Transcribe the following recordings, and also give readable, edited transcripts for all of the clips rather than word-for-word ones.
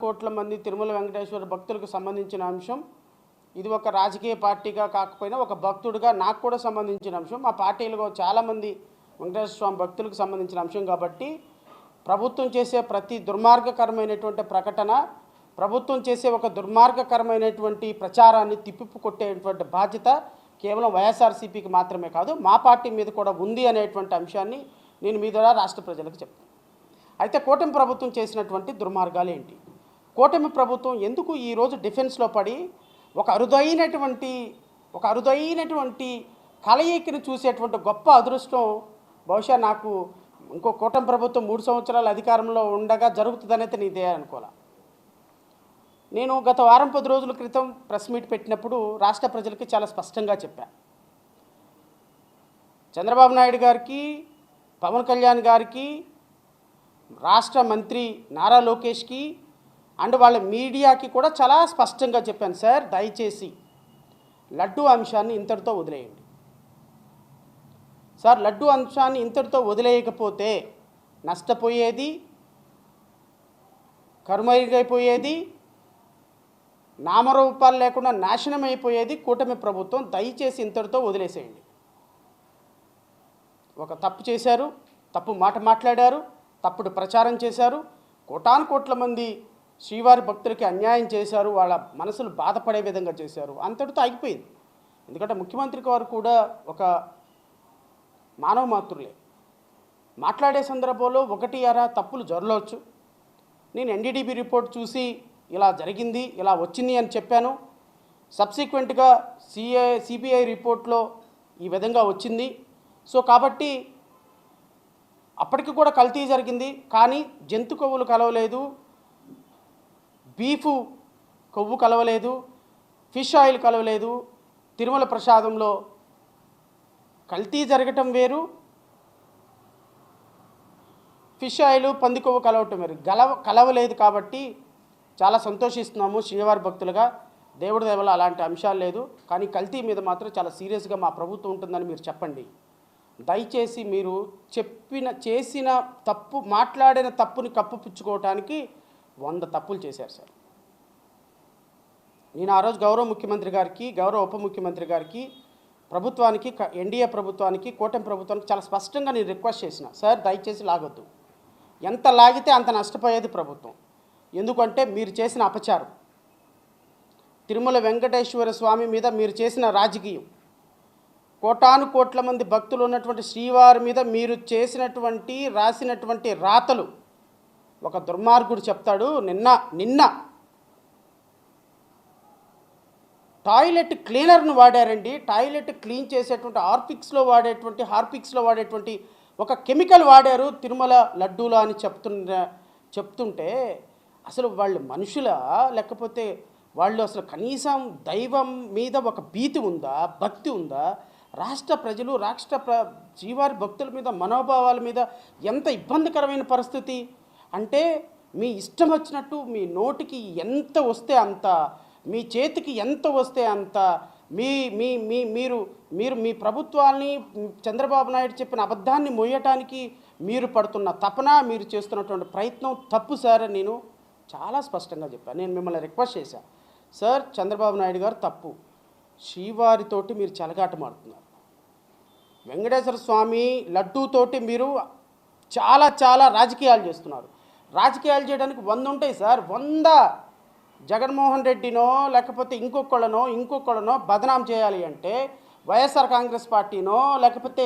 కోట్ల మంది తిరుమల వెంకటేశ్వర భక్తులకు సంబంధించిన అంశం. ఇది ఒక రాజకీయ పార్టీగా కాకపోయినా ఒక భక్తుడిగా నాకు కూడా సంబంధించిన అంశం. మా పార్టీలో చాలామంది వెంకటేశ్వర స్వామి భక్తులకు సంబంధించిన అంశం కాబట్టి ప్రభుత్వం చేసే ప్రతి దుర్మార్గకరమైనటువంటి ప్రకటన, ప్రభుత్వం చేసే ఒక దుర్మార్గకరమైనటువంటి ప్రచారాన్ని తిప్పి కొట్టేటువంటి బాధ్యత కేవలం వైఎస్ఆర్సీపీకి మాత్రమే కాదు, మా పార్టీ మీద కూడా ఉంది అనేటువంటి అంశాన్ని నేను మీ ద్వారా రాష్ట్ర ప్రజలకు చెప్తాను. అయితే కూటమి ప్రభుత్వం చేసినటువంటి దుర్మార్గాలు ఏంటి? కూటమి ప్రభుత్వం ఎందుకు ఈరోజు డిఫెన్స్లో పడి ఒక అరుదైనటువంటి కలయికను చూసేటువంటి గొప్ప అదృష్టం బహుశా నాకు ఇంకో కూటమి ప్రభుత్వం 3 సంవత్సరాల అధికారంలో ఉండగా జరుగుతుందనైతే నీదే అనుకోలే. నేను గత వారం 10 రోజుల క్రితం ప్రెస్ మీట్ పెట్టినప్పుడు రాష్ట్ర ప్రజలకి చాలా స్పష్టంగా చెప్పా. చంద్రబాబు నాయుడు గారికి, పవన్ కళ్యాణ్ గారికి, రాష్ట్ర మంత్రి నారా లోకేష్కి అండ్ వాళ్ళ మీడియాకి కూడా చాలా స్పష్టంగా చెప్పాను, సార్ దయచేసి లడ్డూ అంశాన్ని ఇంతటితో వదిలేయండి. సార్ లడ్డూ అంశాన్ని ఇంతటితో వదిలేయకపోతే నష్టపోయేది, కరుమైపోయేది, నామరూపాలు లేకుండా నాశనం అయిపోయేది కూటమి ప్రభుత్వం. దయచేసి ఇంతటితో వదిలేసేయండి. ఒక తప్పు చేశారు, తప్పు మాట మాట్లాడారు, తప్పుడు ప్రచారం చేశారు, కోటానుకోట్ల మంది శ్రీవారి భక్తులకి అన్యాయం చేశారు, వాళ్ళ మనసులు బాధపడే విధంగా చేశారు. అంతటితో ఆగిపోయింది. ఎందుకంటే ముఖ్యమంత్రి గారు కూడా ఒక మానవ మాతృలే. మాట్లాడే సందర్భంలో ఒకటి అరా తప్పులు జరగవచ్చు. నేను ఎన్డీడీబీ రిపోర్ట్ చూసి ఇలా జరిగింది, ఇలా వచ్చింది అని చెప్పాను. సబ్సిక్వెంట్గా సిబిఐ రిపోర్ట్లో ఈ విధంగా వచ్చింది. సో కాబట్టి అప్పటికి కూడా కల్తీ జరిగింది, కానీ జంతు కొవ్వులు కలవలేదు, బీఫ్ కొవ్వు కలవలేదు, ఫిష్ ఆయిల్ కలవలేదు. తిరుమల ప్రసాదంలో కల్తీ జరగటం వేరు, ఫిష్ ఆయిల్ పంది కొవ్వు కలవటం వేరు. కలవలేదు కాబట్టి చాలా సంతోషిస్తున్నాము శ్రీవారి భక్తులుగా. దేవుడి దేవల అలాంటి అంశాలు లేదు, కానీ కల్తీ మీద మాత్రం చాలా సీరియస్గా మా ప్రభుత్వం ఉంటుందని మీరు చెప్పండి. దయచేసి మీరు చేసిన తప్పు, మాట్లాడిన తప్పుని కప్పుపుచ్చుకోవటానికి 100 తప్పులు చేశారు సార్. నేను ఆ రోజు గౌరవ ముఖ్యమంత్రి గారికి, గౌరవ ఉప ముఖ్యమంత్రి గారికి, ప్రభుత్వానికి, ఎన్డీఏ ప్రభుత్వానికి, కూటమి ప్రభుత్వానికి చాలా స్పష్టంగా నేను రిక్వెస్ట్ చేసిన, సార్ దయచేసి లాగొద్దు. ఎంత లాగితే అంత నష్టపోయేది ప్రభుత్వం. ఎందుకంటే మీరు చేసిన అపచారం, తిరుమల వెంకటేశ్వర స్వామి మీద మీరు చేసిన రాజకీయం, కోటానుకోట్ల మంది భక్తులు ఉన్నటువంటి శ్రీవారి మీద మీరు రాసినటువంటి రాతలు. ఒక దుర్మార్గుడు చెప్తాడు, నిన్న టాయిలెట్ క్లీనర్ను వాడారండి. టాయిలెట్ క్లీన్ చేసేటువంటి హార్పిక్స్లో వాడేటువంటి ఒక కెమికల్ వాడారు తిరుమల లడ్డూలో అని చెప్తుంటే అసలు వాళ్ళు మనుషులా, లేకపోతే వాళ్ళు అసలు కనీసం దైవం మీద ఒక భీతి ఉందా, భక్తి ఉందా? రాష్ట్ర ప్రజలు, శ్రీవారి భక్తుల మీద, మనోభావాల మీద ఎంత ఇబ్బందికరమైన పరిస్థితి అంటే, మీ ఇష్టం వచ్చినట్టు మీ నోటికి ఎంత వస్తే అంత, మీ చేతికి ఎంత వస్తే అంత, మీరు మీ ప్రభుత్వాన్ని, చంద్రబాబు నాయుడు చెప్పిన అబద్ధాన్ని మోయటానికి మీరు పడుతున్న తపన, మీరు చేస్తున్నటువంటి ప్రయత్నం తప్పు సార్. నేను చాలా స్పష్టంగా చెప్పాను. నేను మిమ్మల్ని రిక్వెస్ట్ చేశాను, సార్ చంద్రబాబు నాయుడు గారు తప్పు, శ్రీవారితోటి మీరు చెలగాటమాడుతున్నారు. వెంకటేశ్వర స్వామి లడ్డూతోటి మీరు చాలా రాజకీయాలు చేస్తున్నారు. రాజకీయాలు చేయడానికి 100 ఉంటాయి సార్. 100 జగన్మోహన్ రెడ్డినో లేకపోతే ఇంకొకళ్ళనో బదనాం చేయాలి అంటే వైఎస్ఆర్ కాంగ్రెస్ పార్టీనో లేకపోతే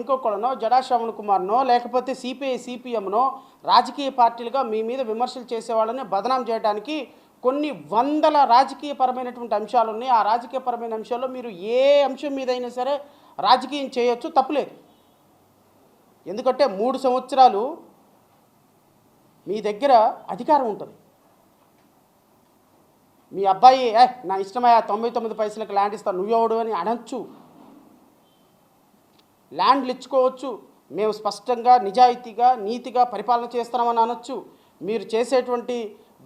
ఇంకొకళ్ళనో జడా శ్రవణ్ కుమార్నో లేకపోతే సిపిఐ సిపిఎంనో రాజకీయ పార్టీలుగా మీ మీద విమర్శలు చేసేవాళ్ళని బదనాం చేయడానికి కొన్ని వందల రాజకీయపరమైనటువంటి అంశాలు ఉన్నాయి. ఆ రాజకీయపరమైన అంశాల్లో మీరు ఏ అంశం మీద అయినా సరే రాజకీయం చేయొచ్చు, తప్పులేదు. ఎందుకంటే 3 సంవత్సరాలు మీ దగ్గర అధికారం ఉంటుంది. మీ అబ్బాయి నా ఇష్టమయ్యా 99 పైసలకు ల్యాండ్ ఇస్తాను, నువ్వెవడు అని అనొచ్చు, ల్యాండ్లు ఇచ్చుకోవచ్చు, మేము స్పష్టంగా నిజాయితీగా నీతిగా పరిపాలన చేస్తున్నామని అనొచ్చు. మీరు చేసేటువంటి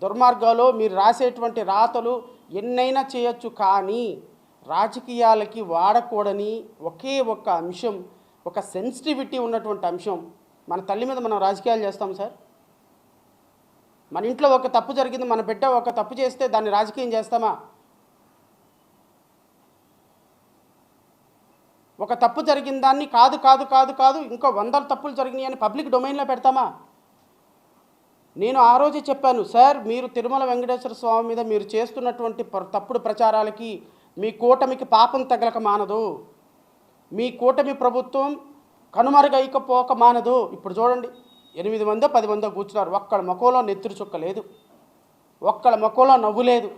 దుర్మార్గాలు, మీరు రాసేటువంటి రాతలు ఎన్నైనా చేయొచ్చు, కానీ రాజకీయాలకి వాడకూడని ఒకే ఒక్క అంశం, ఒక సెన్సిటివిటీ ఉన్నటువంటి అంశం, మన తల్లి మీద మనం రాజకీయాలు చేస్తాం సార్. మన ఇంట్లో ఒక తప్పు జరిగింది, మన బిడ్డ ఒక తప్పు చేస్తే దాన్ని రాజకీయం చేస్తామా? ఒక తప్పు జరిగిన దాన్ని కాదు కాదు కాదు కాదు ఇంకో 100 తప్పులు జరిగినాయి అని పబ్లిక్ డొమైన్లో పెడతామా? నేను ఆ రోజే చెప్పాను, సార్ మీరు తిరుమల వెంకటేశ్వర స్వామి మీద మీరు చేస్తున్నటువంటి తప్పుడు ప్రచారాలకి మీ కూటమికి పాపం తగలక మానదు, మీ కూటమి ప్రభుత్వం కనుమరుగైకపోక మానదు. ఇప్పుడు చూడండి, 8 మందో 10 మందో కూర్చున్నారు, ఒక్కళ్ళ ముఖంలో నెత్తురు చుక్క లేదు, ఒక్కళ్ళ ముఖంలో నవ్వు లేదు,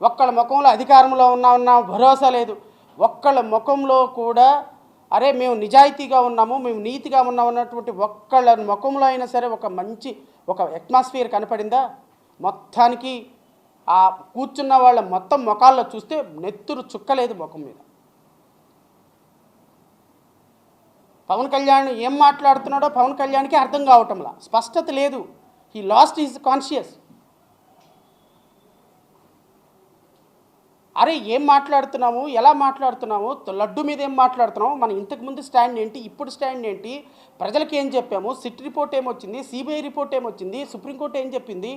ఒక్కళ్ళ ముఖంలో అధికారంలో ఉన్న భరోసా లేదు, ఒక్కళ్ళ ముఖంలో కూడా అరే మేము నిజాయితీగా ఉన్నాము, మేము నీతిగా ఉన్నాము అన్నటువంటి ఒక్కళ్ళ ముఖంలో అయినా సరే ఒక మంచి ఒక అట్మాస్ఫియర్ కనపడిందా? మొత్తానికి ఆ కూర్చున్న వాళ్ళ మొత్తం ముఖాల్లో చూస్తే నెత్తురు చుక్కలేదు ముఖం మీద. పవన్ కళ్యాణ్ ఏం మాట్లాడుతున్నాడో పవన్ కళ్యాణ్కి అర్థం కావటంలా, స్పష్టత లేదు. He lost his conscious. అరే ఏం మాట్లాడుతున్నాము, ఎలా మాట్లాడుతున్నాము, లడ్డు మీద ఏం మాట్లాడుతున్నాము, మన ఇంతకుముందు స్టాండ్ ఏంటి, ఇప్పుడు స్టాండ్ ఏంటి, ప్రజలకు ఏం చెప్పాము, సిట్ రిపోర్ట్ ఏమొచ్చింది, సిబిఐ రిపోర్ట్ ఏమొచ్చింది, సుప్రీంకోర్టు ఏం చెప్పింది,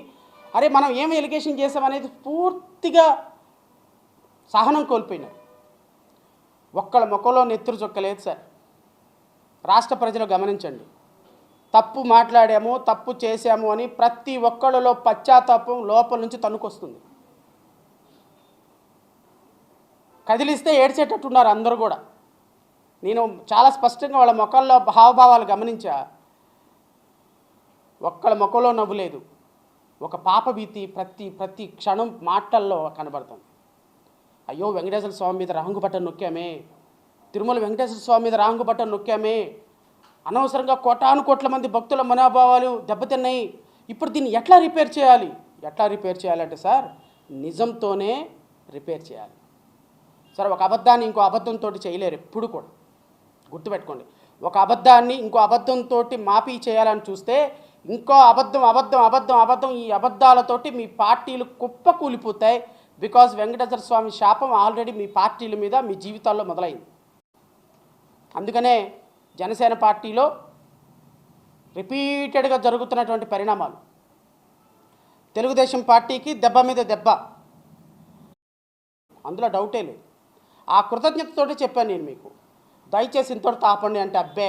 అరే మనం ఏం ఎలిగేషన్ చేసామనేది పూర్తిగా సహనం కోల్పోయినారు. ఒక్కళ్ళ ముఖంలో నెత్తురు చొక్కలేదు సార్. రాష్ట్ర ప్రజలు గమనించండి, తప్పు మాట్లాడాము, తప్పు చేశాము అని ప్రతి ఒక్కళ్ళలో పశ్చాత్తాపం లోపల నుంచి తన్నుకొస్తుంది. కదిలిస్తే ఏడ్చేటట్టున్నారు అందరూ కూడా. నేను చాలా స్పష్టంగా వాళ్ళ ముఖాల్లో హావభావాలు గమనించా. ఒక్కళ్ళ ముఖంలో నవ్వు లేదు, ఒక పాపభీతి ప్రతి క్షణం మాటల్లో కనబడుతుంది. అయ్యో వెంకటేశ్వర స్వామి మీద రాంగు బటన్ నొక్కామే, తిరుమల వెంకటేశ్వర స్వామి మీద రాంగు బటన్ నొక్కామే, అనవసరంగా కోటాను మంది భక్తుల మనోభావాలు దెబ్బతిన్నాయి, ఇప్పుడు దీన్ని ఎట్లా రిపేర్ చేయాలి? ఎట్లా రిపేర్ చేయాలంటే సార్ నిజంతోనే రిపేర్ చేయాలి సార్. ఒక అబద్ధాన్ని ఇంకో అబద్ధంతో చేయలేరు ఎప్పుడు కూడా, గుర్తుపెట్టుకోండి. ఒక అబద్ధాన్ని ఇంకో అబద్ధంతో మాఫీ చేయాలని చూస్తే ఇంకో అబద్ధం ఈ అబద్ధాలతోటి మీ పార్టీలు కుప్ప కూలిపోతాయి. బికాజ్ వెంకటేశ్వర స్వామి శాపం ఆల్రెడీ మీ పార్టీల మీద మీ జీవితాల్లో మొదలైంది. అందుకనే జనసేన పార్టీలో రిపీటెడ్గా జరుగుతున్నటువంటి పరిణామాలు, తెలుగుదేశం పార్టీకి దెబ్బ మీద దెబ్బ, అందులో డౌటే లేదు. ఆ కృతజ్ఞతతోటి చెప్పాను నేను మీకు, దయచేసి ఇంతటితో ఆపండి అంటే అబ్బే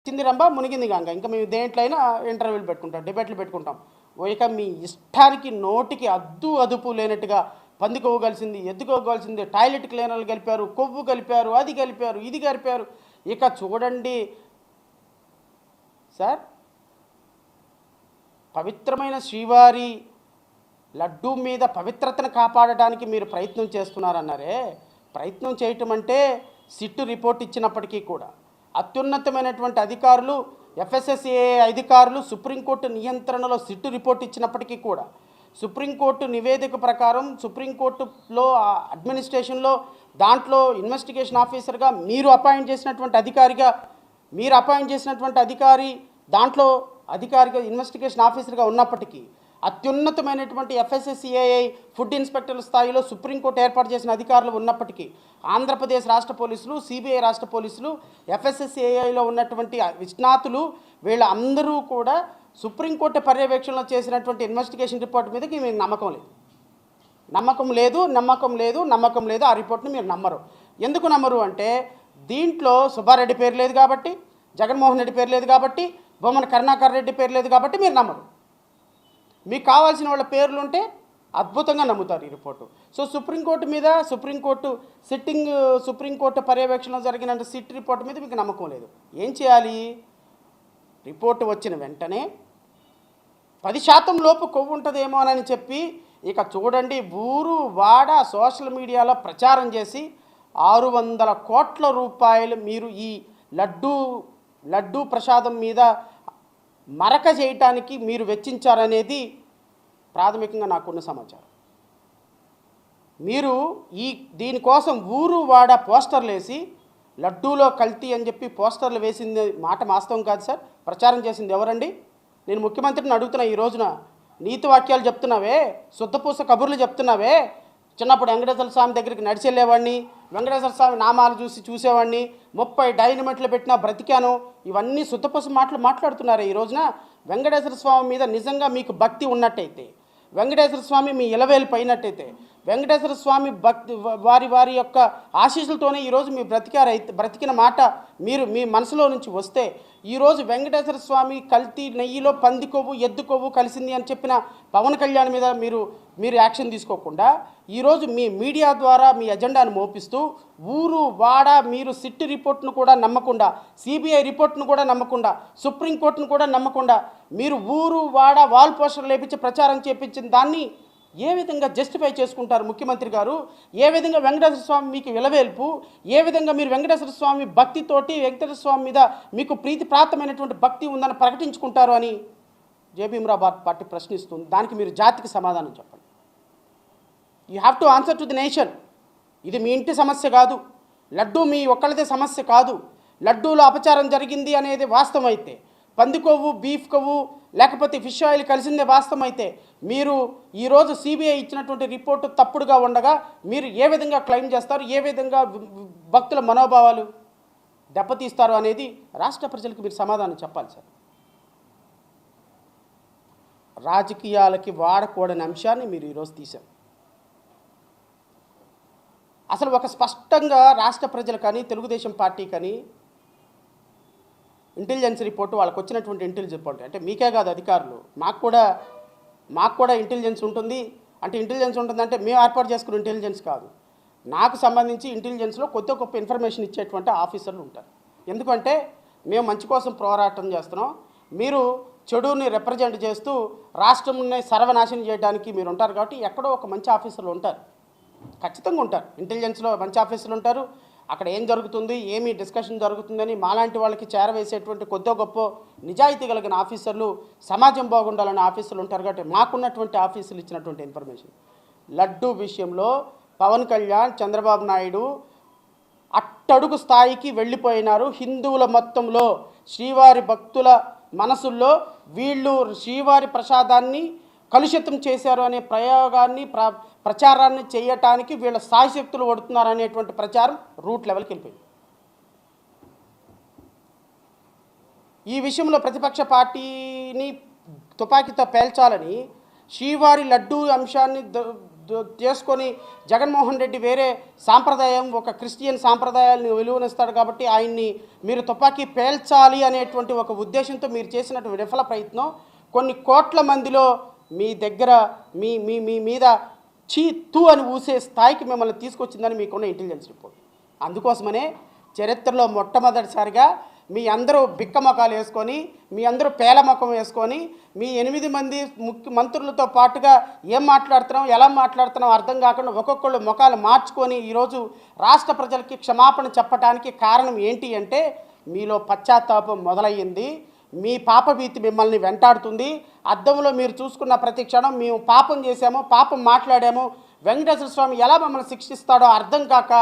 చింది రంబ మునిగింది గంగ, ఇంకా మేము దేంట్లో అయినా ఇంటర్వ్యూలు పెట్టుకుంటాం, డిబేట్లు పెట్టుకుంటాం. ఇక మీ ఇష్టానికి నోటికి అదుపు లేనట్టుగా పందికొవ్వు కలిసింది, ఎద్దుకొవ్వు కలిసింది, టాయిలెట్ క్లీనర్లు కలిపారు, కొవ్వు కలిపారు, అది కలిపారు, ఇది కలిపారు. ఇక చూడండి సార్, పవిత్రమైన శ్రీవారి లడ్డూ మీద పవిత్రతను కాపాడడానికి మీరు ప్రయత్నం చేస్తున్నారన్నారే, ప్రయత్నం చేయటం అంటే సిట్టు రిపోర్ట్ ఇచ్చినప్పటికీ కూడా అత్యున్నతమైనటువంటి అధికారులు, ఎఫ్ఎస్ఎస్ఏ అధికారులు సుప్రీంకోర్టు నియంత్రణలో సిట్టు రిపోర్ట్ ఇచ్చినప్పటికీ కూడా సుప్రీంకోర్టు నివేదిక ప్రకారం సుప్రీంకోర్టులో అడ్మినిస్ట్రేషన్లో దాంట్లో ఇన్వెస్టిగేషన్ ఆఫీసర్గా మీరు అపాయింట్ చేసినటువంటి అధికారి దాంట్లో అధికారిగా ఇన్వెస్టిగేషన్ ఆఫీసర్గా ఉన్నప్పటికీ అత్యున్నతమైనటువంటి ఎఫ్ఎస్ఎస్సిఐ ఫుడ్ ఇన్స్పెక్టర్ల స్థాయిలో సుప్రీంకోర్టు ఏర్పాటు చేసిన అధికారులు ఉన్నప్పటికీ ఆంధ్రప్రదేశ్ రాష్ట్ర పోలీసులు, సిబిఐ రాష్ట్ర పోలీసులు, ఎఫ్ఎస్ఎస్సిఐలో ఉన్నటువంటి విజ్ఞాతులు వీళ్ళందరూ కూడా సుప్రీంకోర్టు పర్యవేక్షణలో చేసినటువంటి ఇన్వెస్టిగేషన్ రిపోర్ట్ మీదకి మీకు నమ్మకం లేదు. ఆ రిపోర్ట్ని మీరు నమ్మరు. ఎందుకు నమ్మరు అంటే దీంట్లో సుబ్బారెడ్డి పేరు లేదు కాబట్టి, జగన్మోహన్ రెడ్డి పేరు లేదు కాబట్టి, బొమ్మన కరుణాకర్ రెడ్డి పేరు లేదు కాబట్టి మీరు నమ్మరు. మీకు కావాల్సిన వాళ్ళ పేర్లు ఉంటే అద్భుతంగా నమ్ముతారు ఈ రిపోర్టు. సో సుప్రీంకోర్టు పర్యవేక్షణలో జరిగిన సిట్ రిపోర్ట్ మీద మీకు నమ్మకం లేదు. ఏం చేయాలి? రిపోర్టు వచ్చిన వెంటనే 10% లోపు కొవ్వు ఉంటుందేమోనని చెప్పి ఇక చూడండి ఊరు వాడ సోషల్ మీడియాలో ప్రచారం చేసి 600 కోట్ల రూపాయలు మీరు ఈ లడ్డూ ప్రసాదం మీద మరక చేయటానికి మీరు వెచ్చించారనేది ప్రాథమికంగా నాకున్న సమాచారం. మీరు దీనికోసం ఊరు వాడ పోస్టర్లు వేసి లడ్డూలో కల్తీ అని చెప్పి పోస్టర్లు వేసింది మాట వాస్తవం కాదు సార్. ప్రచారం చేసింది ఎవరండి? నేను ముఖ్యమంత్రిని అడుగుతున్నా, ఈ రోజున నీతి వాక్యాలు చెప్తున్నావే, శుద్ధపూస కబుర్లు చెప్తున్నావే, చిన్నప్పుడు వెంకటేశ్వర స్వామి దగ్గరికి నడిచి వెళ్ళేవాడిని, వెంకటేశ్వర స్వామి నామాలు చూసేవాడిని, 30 డైనమెంట్లు పెట్టినా బ్రతికాను. ఇవన్నీ సుత్తపసు మాటలు మాట్లాడుతున్నారు. ఈ రోజున వెంకటేశ్వర స్వామి మీద నిజంగా మీకు భక్తి ఉన్నట్టయితే, వెంకటేశ్వర స్వామి మీ ఇలవేలు పైనట్టయితే, వెంకటేశ్వర స్వామి భక్తి వారి యొక్క ఆశీస్సులతోనే ఈరోజు మీ బ్రతికిన మాట మీ మనసులో నుంచి వస్తే, ఈరోజు వెంకటేశ్వర స్వామి కల్తీ నెయ్యిలో పంది కొవ్వు ఎద్దు కొవ్వు కలిసింది అని చెప్పిన పవన్ కళ్యాణ్ మీద మీరు యాక్షన్ తీసుకోకుండా ఈరోజు మీ మీడియా ద్వారా మీ ఎజెండాను మోపిస్తూ ఊరు వాడ మీరు సిట్ రిపోర్ట్ను కూడా నమ్మకుండా, సిబిఐ రిపోర్ట్ను కూడా నమ్మకుండా, సుప్రీంకోర్టును కూడా నమ్మకుండా మీరు ఊరు వాడ వాల్ పోస్టర్ లేపించి ప్రచారం చేపించిన దాన్ని ఏ విధంగా జస్టిఫై చేసుకుంటారు ముఖ్యమంత్రి గారు? ఏ విధంగా వెంకటేశ్వర స్వామి మీకు విలవేల్పు, ఏ విధంగా మీరు వెంకటేశ్వర స్వామి భక్తితోటి వెంకటేశ్వర స్వామి మీద మీకు ప్రీతిప్రాప్తమైనటువంటి భక్తి ఉందని ప్రకటించుకుంటారు అని జేబీఎంరావు పార్టీ ప్రశ్నిస్తుంది. దానికి మీరు జాతికి సమాధానం చెప్పండి. You have to answer to the nation. ఇది మీ ఇంటి సమస్య కాదు, లడ్డూ మీ ఒక్కళ్ళదే సమస్య కాదు. లడ్డూలో అపచారం జరిగింది అనేది వాస్తవం అయితే, పంది కొవ్వు బీఫ్ కొవ్వు లేకపోతే ఫిష్ ఆయిల్ కలిసిందే వాస్తవం అయితే, మీరు ఈరోజు సిబిఐ ఇచ్చినటువంటి రిపోర్టు తప్పుడుగా ఉండగా మీరు ఏ విధంగా క్లెయిమ్ చేస్తారు, ఏ విధంగా భక్తుల మనోభావాలు దెబ్బతీస్తారు అనేది రాష్ట్ర ప్రజలకు మీరు సమాధానం చెప్పాలి సార్. రాజకీయాలకి వాడకూడని అంశాన్ని మీరు ఈరోజు తీశారు. అసలు ఒక స్పష్టంగా రాష్ట్ర ప్రజలు కానీ తెలుగుదేశం పార్టీ కానీ ఇంటెలిజెన్స్ రిపోర్టు, వాళ్ళకు వచ్చినటువంటి ఇంటెలిజెన్స్ రిపోర్ట్ అంటే మీకే కాదు అధికారులు, మాకు కూడా ఇంటెలిజెన్స్ ఉంటుంది. అంటే ఇంటెలిజెన్స్ ఉంటుందంటే మేము ఏర్పాటు చేసుకున్న ఇంటెలిజెన్స్ కాదు, నాకు సంబంధించి ఇంటెలిజెన్స్లో కొత్త గొప్ప ఇన్ఫర్మేషన్ ఇచ్చేటువంటి ఆఫీసర్లు ఉంటారు. ఎందుకంటే మేము మంచి కోసం పోరాటం చేస్తున్నాం, మీరు చెడుని రిప్రజెంట్ చేస్తూ రాష్ట్రంని సర్వనాశనం చేయడానికి మీరు ఉంటారు. కాబట్టి ఎక్కడో ఒక మంచి ఆఫీసర్లు ఉంటారు, ఖచ్చితంగా ఉంటారు. ఇంటెలిజెన్స్లో మంచి ఆఫీసర్లు ఉంటారు. అక్కడ ఏం జరుగుతుంది, ఏమి డిస్కషన్ జరుగుతుందని మాలాంటి వాళ్ళకి చేరవేసేటువంటి కొద్దో గొప్ప నిజాయితీ కలిగిన ఆఫీసర్లు, సమాజం బాగుండాలనే ఆఫీసర్లు ఉంటారు. కాబట్టి మాకున్నటువంటి ఆఫీసులు ఇచ్చినటువంటి ఇన్ఫర్మేషన్, లడ్డూ విషయంలో పవన్ కళ్యాణ్, చంద్రబాబు నాయుడు అట్టడుగు స్థాయికి వెళ్ళిపోయినారు. హిందువుల మొత్తంలో శ్రీవారి భక్తుల మనసుల్లో వీళ్ళు శ్రీవారి ప్రసాదాన్ని కలుషితం చేశారు అనే ప్రచారాన్ని చేయటానికి వీళ్ళ సాయశక్తులు ఒడుతున్నారు అనేటువంటి ప్రచారం రూట్ లెవెల్కి వెళ్ళిపోయింది. ఈ విషయంలో ప్రతిపక్ష పార్టీని తుపాకీతో పేల్చాలని శ్రీవారి లడ్డూ అంశాన్ని చేసుకొని జగన్మోహన్ రెడ్డి వేరే సాంప్రదాయం, ఒక క్రిస్టియన్ సాంప్రదాయాలను విలువనిస్తాడు కాబట్టి ఆయన్ని మీరు తుపాకీ పేల్చాలి అనేటువంటి ఒక ఉద్దేశంతో మీరు చేసినటువంటి విఫల ప్రయత్నం కొన్ని కోట్ల మందిలో మీ దగ్గర మీ మీద చీత్తు అని ఊసే స్థాయికి మిమ్మల్ని తీసుకొచ్చిందని మీకున్న ఇంటెలిజెన్స్ రిపోర్ట్. అందుకోసమనే చరిత్రలో మొట్టమొదటిసారిగా మీ అందరూ బిక్క మొఖాలు వేసుకొని, మీ అందరూ పేల ముఖం వేసుకొని, మీ 8 మంది మంత్రులతో పాటుగా ఏం మాట్లాడుతున్నాం, ఎలా మాట్లాడుతున్నాం అర్థం కాకుండా ఒక్కొక్కళ్ళు ముఖాలు మార్చుకొని ఈరోజు రాష్ట్ర ప్రజలకి క్షమాపణ చెప్పడానికి కారణం ఏంటి అంటే మీలో పశ్చాత్తాపం మొదలయ్యింది. మీ పాపభీతి మిమ్మల్ని వెంటాడుతుంది. అద్దంలో మీరు చూసుకున్న ప్రతి క్షణం మేము పాపం చేశామో, పాపం మాట్లాడామో, వెంకటేశ్వర స్వామి ఎలా మమ్మల్ని శిక్షిస్తాడో అర్థం కాక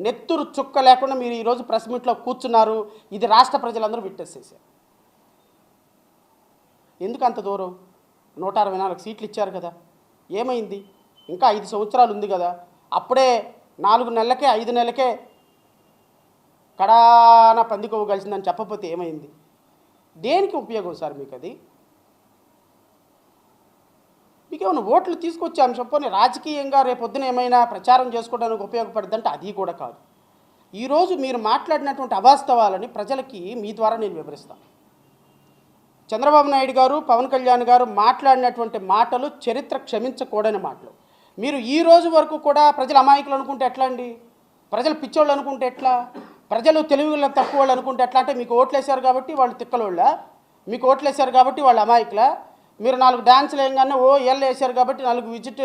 నెత్తురు చుక్క లేకుండా మీరు ఈరోజు ప్రెస్ మీట్లో కూర్చున్నారు. ఇది రాష్ట్ర ప్రజలందరూ విట్నెస్ చేశారు. ఎందుకు అంత దూరం? 164 సీట్లు ఇచ్చారు కదా, ఏమైంది? ఇంకా 5 సంవత్సరాలు ఉంది కదా. అప్పుడే 4 నెలలకే 5 నెలలకే కడాన పందికొవ్వు కలిసిందని చెప్పకపోతే ఏమైంది? దేనికి ఉపయోగం సార్ మీకు? అది మీకేమైనా ఓట్లు తీసుకొచ్చే అంశం పోనీ రాజకీయంగా రేపొద్దున ఏమైనా ప్రచారం చేసుకోవడానికి ఉపయోగపడుతుందంటే అది కూడా కాదు. ఈరోజు మీరు మాట్లాడినటువంటి అవాస్తవాలని ప్రజలకి మీ ద్వారా నేను వివరిస్తాను. చంద్రబాబు నాయుడు గారు, పవన్ కళ్యాణ్ గారు మాట్లాడినటువంటి మాటలు చరిత్ర క్షమించకూడని మాటలు. మీరు ఈ రోజు వరకు కూడా ప్రజలు అమాయకులు అనుకుంటే ఎట్లా అండి? ప్రజలు పిచ్చోళ్ళు అనుకుంటే ఎట్లా? ప్రజలు తెలివిలో తక్కువ వాళ్ళు అనుకుంటే ఎట్లా? అంటే మీకు ఓట్లు వేశారు కాబట్టి వాళ్ళు తిక్కలోళ్ళ, మీకు ఓట్లు వేశారు కాబట్టి వాళ్ళు అమాయకుల, మీరు 4 డ్యాన్సులు వేయగానే ఏళ్ళు వేశారు కాబట్టి 4 విజిట్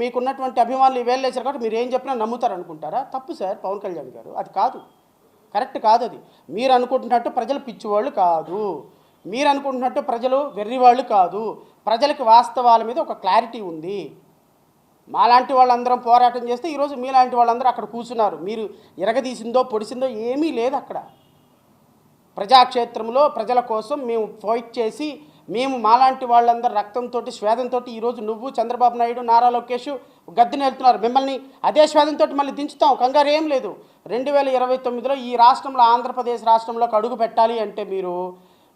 మీకున్నటువంటి అభిమానులు వేళ్ళు వేశారు కాబట్టి మీరు ఏం చెప్పినా నమ్ముతారు అనుకుంటారా? తప్పు సార్ పవన్ కళ్యాణ్ గారు, అది కాదు, కరెక్ట్ కాదు. అది మీరు అనుకుంటున్నట్టు ప్రజలు పిచ్చివాళ్ళు కాదు, మీరు అనుకుంటున్నట్టు ప్రజలు వెర్రివాళ్ళు కాదు. ప్రజలకు వాస్తవాల మీద ఒక క్లారిటీ ఉంది. మాలాంటి వాళ్ళందరం పోరాటం చేస్తే ఈరోజు మీలాంటి వాళ్ళందరూ అక్కడ కూర్చున్నారు. మీరు ఇరగదీసిందో పొడిసిందో ఏమీ లేదు. అక్కడ ప్రజాక్షేత్రంలో ప్రజల కోసం మేము ఫైట్ చేసి మేము మాలాంటి వాళ్ళందరూ రక్తంతో స్వేదంతో ఈరోజు నువ్వు చంద్రబాబు నాయుడు నారా లోకేష్ గద్దెని వెళ్తున్నారు. మిమ్మల్ని అదే స్వేదంతో మళ్ళీ దించుతాం, కంగారు ఏం లేదు. 2029లో ఈ రాష్ట్రంలో ఆంధ్రప్రదేశ్ రాష్ట్రంలోకి అడుగు పెట్టాలి అంటే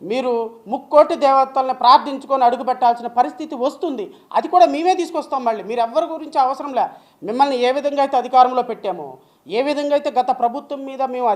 మీరు ముక్కోటి దేవతల్ని ప్రార్థించుకొని అడుగు పెట్టాల్సిన పరిస్థితి వస్తుంది. అది కూడా మేమే తీసుకొస్తాం. మళ్ళీ మీరు ఎవరి గురించి అవసరం లే. మిమ్మల్ని ఏ విధంగా అయితే అధికారంలో పెట్టామో, ఏ విధంగా అయితే గత ప్రభుత్వం మీద మేము